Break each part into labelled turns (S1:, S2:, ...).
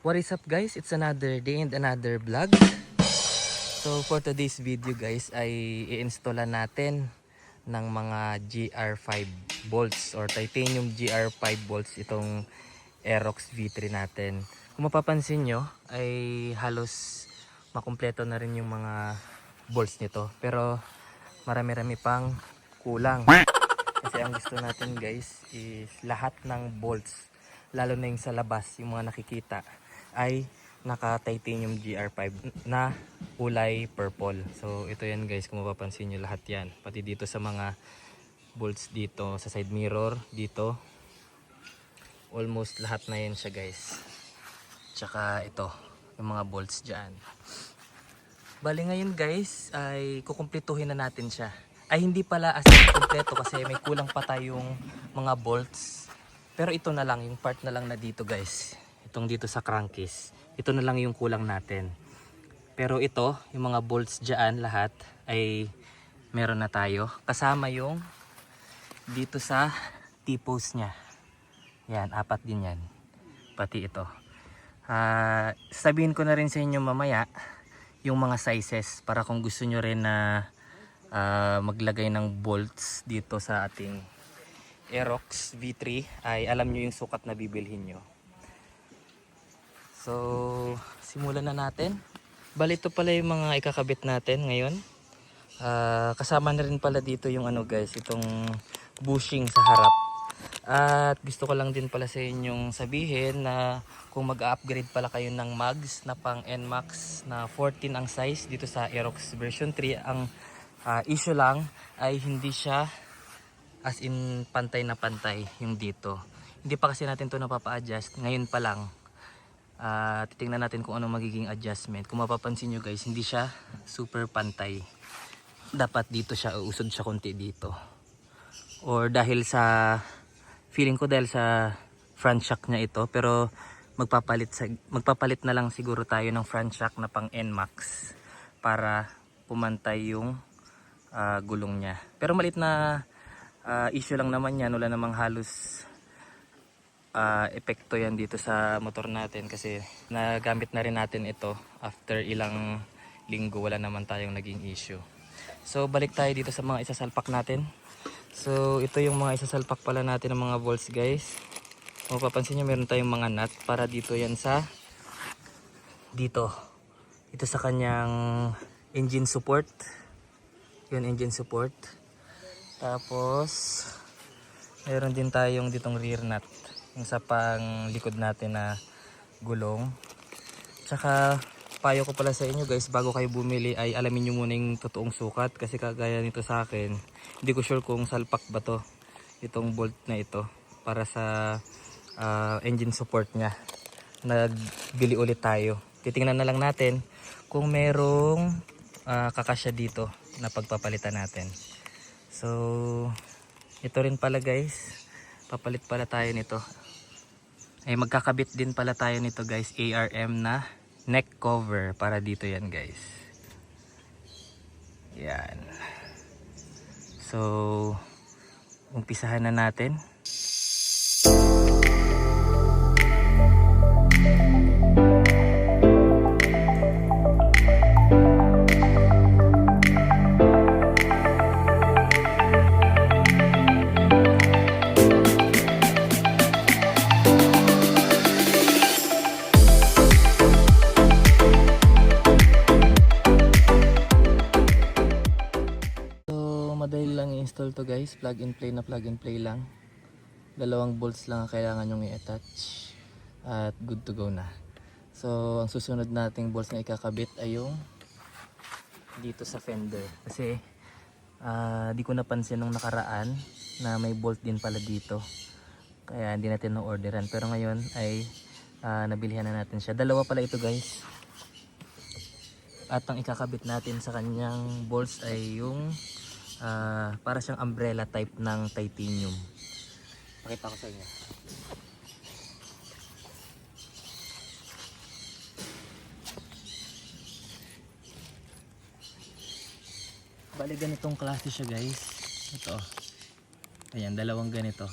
S1: What is up guys? It's another day and another vlog. So for today's video guys ay i-installan natin ng mga GR5 bolts or titanium GR5 bolts itong Aerox V3 natin. Kung mapapansin nyo ay halos makumpleto na rin yung mga bolts nito. Pero marami-rami pang kulang. Kasi ang gusto natin guys is lahat ng bolts, lalo na yung sa labas, yung mga nakikita ay naka titanium GR5 na kulay purple. So ito yan guys, kung mapapansin nyo lahat yan, pati dito sa mga bolts dito sa side mirror dito, almost lahat na yan siya guys. Tsaka ito yung mga bolts dyan. Bali ngayon guys ay kukumpletuhin na natin siya. Ay hindi pala as in kompleto kasi may kulang pa tayong mga bolts. Pero ito na lang, yung part na lang na dito guys, itong dito sa crankcase, ito na lang yung kulang natin. Pero ito, yung mga bolts dyan lahat ay meron na tayo. Kasama yung dito sa T-post nya. Yan, 4 din yan. Pati ito. Sabihin ko na rin sa inyo mamaya yung mga sizes para kung gusto nyo rin na maglagay ng bolts dito sa ating Aerox V3 ay alam nyo yung sukat na bibilhin nyo. So simulan na natin. Bali ito pala yung mga ikakabit natin ngayon. Kasama na rin pala dito yung ano guys, itong bushing sa harap. At gusto ko lang din pala sa inyong sabihin na kung mag-upgrade pala kayo ng mags na pang NMAX na 14 ang size dito sa Aerox version 3, ang issue lang ay hindi siya as in pantay na pantay yung dito. Hindi pa kasi natin to napapa-adjust. Ngayon pa lang. Titingnan natin kung ano magiging adjustment. Kung mapapansin nyo guys, hindi siya super pantay. Dapat dito siya, uusod siya konti dito. Or dahil sa, feeling ko dahil sa front shock niya ito. Pero magpapalit na lang siguro tayo ng front shock na pang NMAX para pumantay yung gulong niya. Pero malit na issue lang naman yan, wala namang halos epekto yan dito sa motor natin kasi nagamit na rin natin ito after ilang linggo, wala naman tayong naging issue. So balik tayo dito sa mga isasalpak natin. So ito yung mga isasalpak pala natin ng mga bolts guys. Kung mapapansin nyo meron tayong mga nut para dito yan sa dito sa kanyang engine support. Yun, engine support. Tapos meron din tayong ditong rear nut, yung sa pang likod natin na gulong. Tsaka payo ko pala sa inyo guys, bago kayo bumili ay alamin nyo muna yung totoong sukat. Kasi kagaya nito sa akin, hindi ko sure kung salpak ba to itong bolt na ito para sa engine support nya. Nagbili ulit tayo, titingnan na lang natin kung merong kakasya dito na pagpapalitan natin. So ito rin pala guys, papalit pala tayo nito. Ay magkakabit din pala tayo nito guys, ARM na neck cover para dito yan guys. Yan. So umpisahan na natin. Madali lang i-install to guys, plug and play lang. Dalawang bolts lang ang kailangan nyong i-attach at good to go na. So ang susunod nating bolts na ikakabit ay yung dito sa fender. Kasi di ko napansin nung nakaraan na may bolt din pala dito, kaya hindi natin na-orderan. Pero ngayon ay nabilihan na natin siya. Dalawa pala ito guys. At ang ikakabit natin sa kanyang bolts ay yung para siyang umbrella type ng titanium. Pakita ko sa inyo. Bali ganitong klase siya guys. Ito. Ayan, dalawang ganito.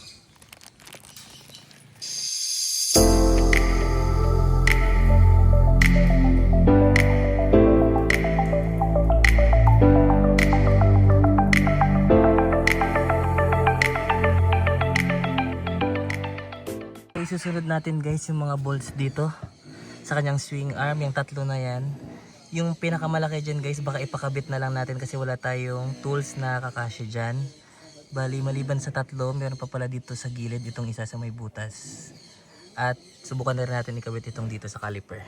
S1: isusunod natin guys yung mga bolts dito sa kanyang swing arm, yung tatlo na yan. Yung pinakamalaki dyan guys, baka ipakabit na lang natin kasi wala tayong tools na kakasya dyan. Bali maliban sa tatlo, meron pa pala dito sa gilid itong isa sa may butas. At subukan na rin natin ikabit itong dito sa caliper.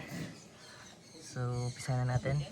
S1: So umpisa na natin.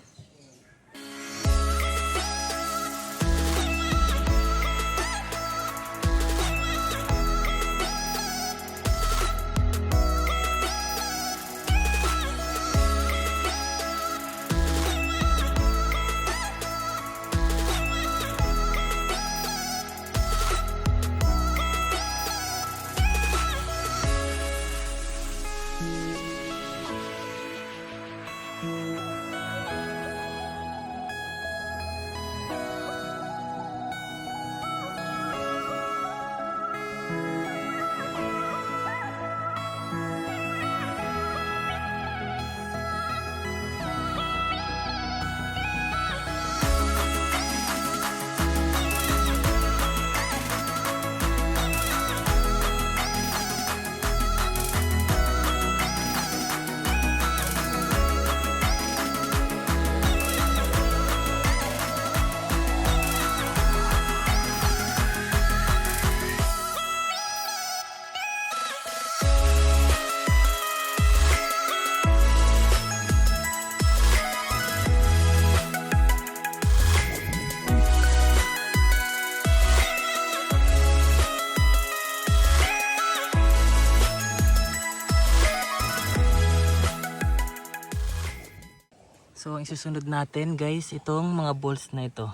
S1: So ang isusunod natin guys, itong mga bolts na ito.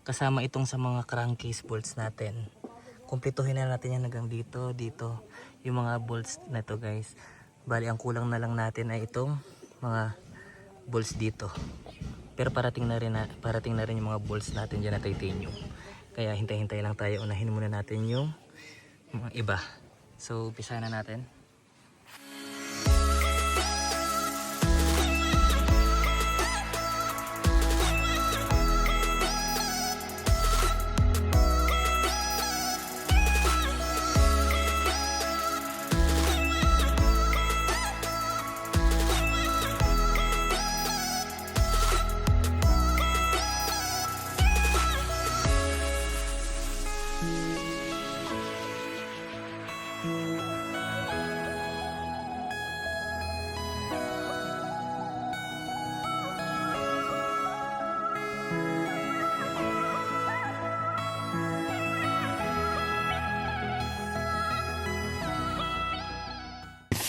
S1: Kasama itong sa mga crankcase bolts natin. Kumpletuhin na natin yan hanggang dito, dito. Yung mga bolts na ito guys. Bali ang kulang na lang natin ay itong mga bolts dito. Pero parating na rin yung mga bolts natin dyan na titanium. Kaya hintay-hintay lang tayo. Unahin muna natin yung mga iba. So umpisa na natin.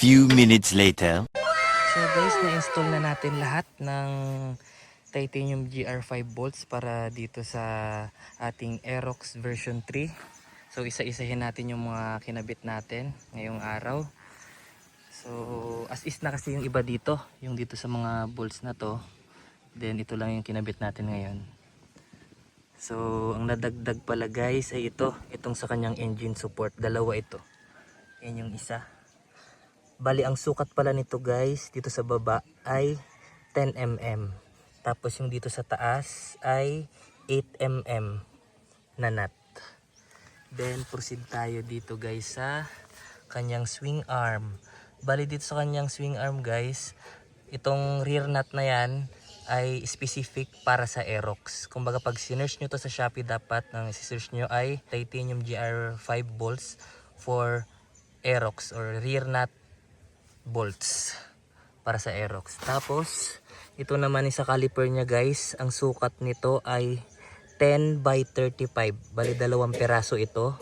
S2: Few minutes later.
S1: So guys, na-install na natin lahat ng titanium GR5 bolts para dito sa ating Aerox version 3. So isa-isahin natin yung mga kinabit natin ngayong araw. So as is na kasi yung iba dito, yung dito sa mga bolts na to. Then ito lang yung kinabit natin ngayon. So ang nadagdag pala guys ay itong sa kanyang engine support, dalawa ito. Yan yung isa. Bali ang sukat pala nito guys dito sa baba ay 10 mm. Tapos yung dito sa taas ay 8 mm na nut. Then proceed tayo dito guys sa kanyang swing arm. Bali dito sa kanyang swing arm guys, itong rear nut na yan ay specific para sa Aerox. Kumbaga pag sinearch nyo to sa Shopee, dapat ang isi-search nyo ay titanium GR5 bolts for Aerox or rear nut bolts para sa Aerox. Tapos ito naman sa caliper niya guys, ang sukat nito ay 10 by 35. Bali 2 peraso ito.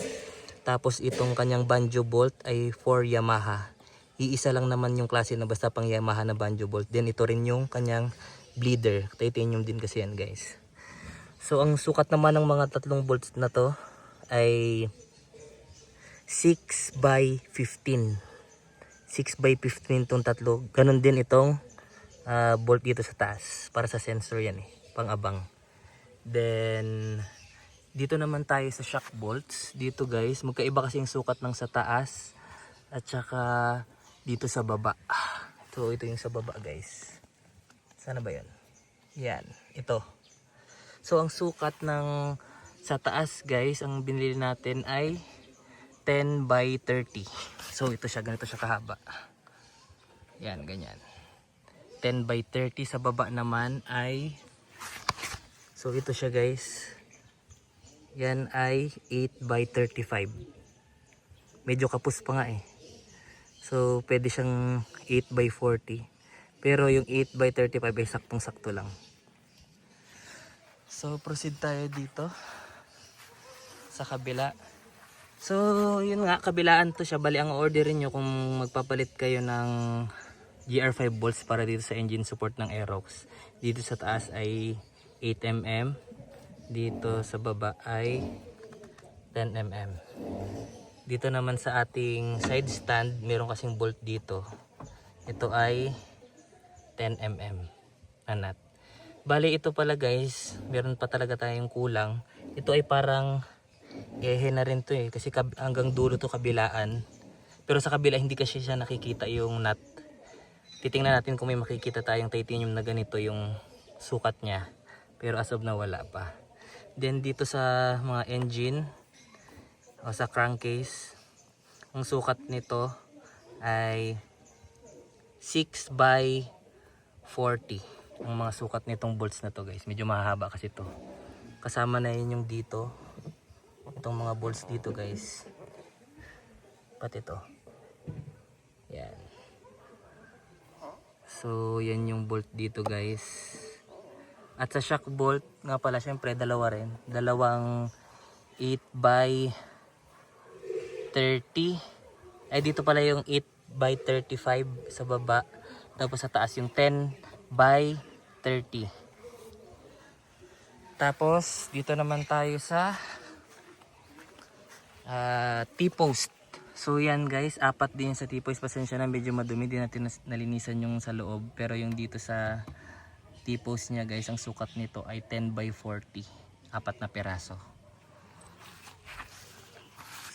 S1: Tapos itong kanyang banjo bolt ay for Yamaha. Iisa lang naman yung klase na basta pang Yamaha na banjo bolt. Then ito rin yung kanyang bleeder. Titanium din kasi yan guys. So ang sukat naman ng mga tatlong bolts na to ay 6 by 15. 6 by 15 itong tatlo. Ganon din itong bolt dito sa taas. Para sa sensor yan pang-abang. Then dito naman tayo sa shock bolts. Dito guys, magkaiba kasi yung sukat ng sa taas at saka dito sa baba. So ito yung sa baba guys. Sana ba yan? Yan, ito. So ang sukat ng sa taas guys, ang binili natin ay 10 by 30. So ito siya, ganito siya kahaba. Yan, ganyan. 10 by 30. Sa baba naman ay, so ito siya guys. Yan ay 8 by 35. Medyo kapus pa nga eh. So pwede siyang 8 by 40. Pero yung 8 by 35 ay saktong sakto lang. So proceed tayo dito sa kabila. So yun nga, kabilaan to siya. Bali ang orderin nyo kung magpapalit kayo ng GR5 bolts para dito sa engine support ng Aerox. Dito sa taas ay 8mm. Dito sa baba ay 10mm. Dito naman sa ating side stand, meron kasing bolt dito. Ito ay 10mm na nut. Bali ito pala guys, meron pa talaga tayong kulang. Ito ay parang ehe na rin to eh, kasi hanggang dulo to kabilaan. Pero sa kabila hindi kasi siya nakikita yung nut. Titingnan natin kung may makikita tayong titanium na ganito yung sukat niya. Pero as of na wala pa. Then dito sa mga engine o sa crankcase, ang sukat nito ay 6 by 40. Ang mga sukat nitong bolts na to guys, medyo mahaba kasi to. Kasama na yun yung dito, itong mga bolts dito guys, pati to. Yan. So yan yung bolt dito guys. At sa shock bolt nga pala, syempre dalawa rin, dalawang 8 by 30. Ay dito pala yung 8 by 35 sa baba, tapos sa taas yung 10 by 30. Tapos dito naman tayo sa T-post. So yan guys, apat din sa T-post. Pasensya na, medyo madumi, din natin nalinisan yung sa loob. Pero yung dito sa T-post niya guys, ang sukat nito ay 10 by 40. Apat na peraso.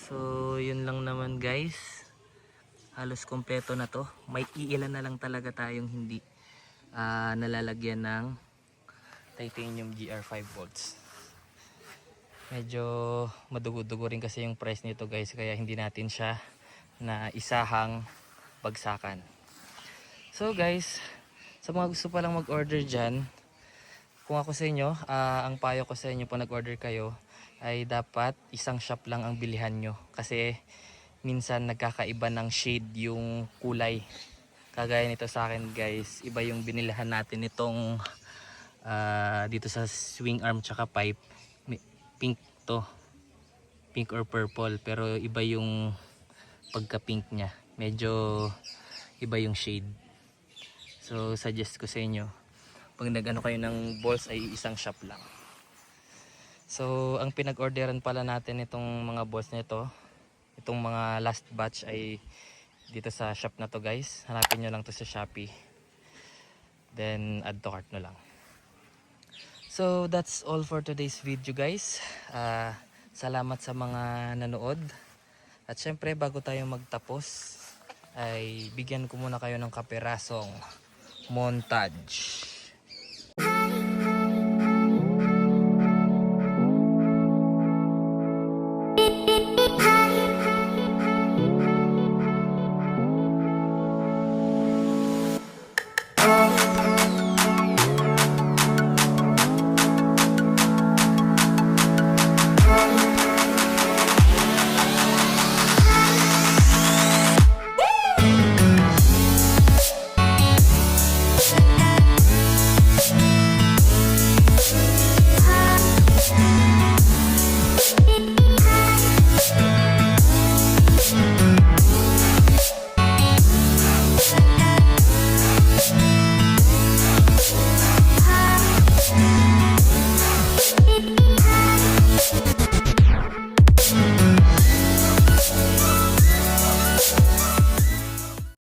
S1: So yun lang naman guys, halos kompleto na to. May iilan na lang talaga tayong hindi nalalagyan ng titanium GR5 bolts. Medyo madugo-dugo rin kasi yung price nito guys, kaya hindi natin siya na isahang bagsakan. So guys, sa mga gusto pa lang mag-order dyan, kung ako sa inyo, ang payo ko sa inyo po nag-order kayo, ay dapat isang shop lang ang bilihan nyo. Kasi minsan nagkakaiba ng shade yung kulay. Kagaya nito sa akin guys, iba yung binilhan natin itong dito sa swing arm tsaka pipe. Pink to, pink or purple, pero iba yung pagka pink nya, medyo iba yung shade. So suggest ko sa inyo, pag nag-ano kayo ng balls ay isang shop lang. So ang pinag-orderan pala natin itong mga balls nito, itong mga last batch ay dito sa shop na to guys. Hanapin nyo lang to sa Shopee, then add to cart na lang. So that's all for today's video guys. Salamat sa mga nanood. At syempre bago tayo magtapos ay bigyan ko muna kayo ng kaperasong montage.